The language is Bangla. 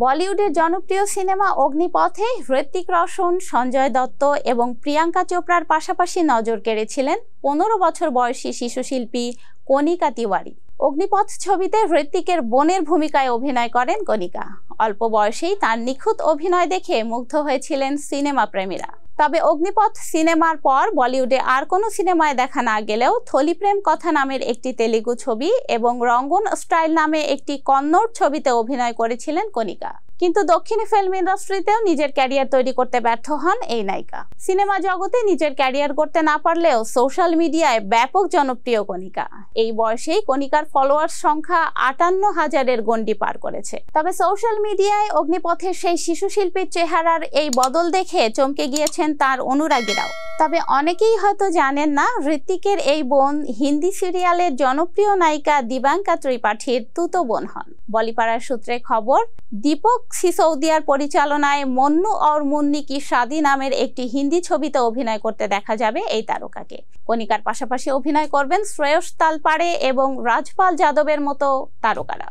বলিউডের জনপ্রিয় সিনেমা অগ্নিপথে হৃতিক রোশন, সঞ্জয় দত্ত এবং প্রিয়াঙ্কা চোপড়ার পাশাপাশি নজর কেড়েছিলেন 15 বছর বয়সী শিশুশিল্পী কণিকা তিওয়ারি। অগ্নিপথ ছবিতে হৃতিকের বোনের ভূমিকায় অভিনয় করেন কণিকা। অল্প বয়সেই তার নিখুঁত অভিনয় দেখে মুগ্ধ হয়েছিলেন সিনেমা প্রেমীরা। তবে অগ্নিপথ সিনেমার পর বলিউডে আর কোনো সিনেমায় দেখা না গেলেও থলি প্রেম কথা নামের একটি তেলুগু ছবি এবং রঙ্গন স্টাইল নামে একটি কন্নড় ছবিতে অভিনয় করেছিলেন কণিকা। কিন্তু দক্ষিণী ফিল্ম ইন্ডাস্ট্রিতেও নিজের ক্যারিয়ার তৈরি করতে ব্যর্থ হন এই নায়িকা। সিনেমা জগতে নিজের ক্যারিয়ার করতে না পারলেও সোশ্যাল মিডিয়ায় ব্যাপক জনপ্রিয় কণিকা। এই বয়সেই কণিকার ফলোয়ার্স সংখ্যা 58,000-এর গণ্ডি পার করেছে। তবে সোশ্যাল মিডিয়ায় অগ্নিপথের সেই শিশু শিল্পীর চেহারার এই বদল দেখে চমকে গিয়েছেন তার অনুরাগীরাও। তবে অনেকেই হয়তো জানেন না, হৃতিকের এই বোন হিন্দি সিরিয়ালের জনপ্রিয় নায়িকা দিবাঙ্কা ত্রিপাঠীর তুতো বোন হন। বলিপাড়ার সূত্রে খবর, দীপক সিসোদিয়ার পরিচালনায় মন্নু और মুন্নি কি শাদি নামের একটি হিন্দি ছবিতে অভিনয় করতে দেখা যাবে এই তারকাকে। কণিকার পাশাপাশি অভিনয় করবেন শ্রেয়স তালপাড়ে এবং রাজপাল যাদবের মতো তারকারা।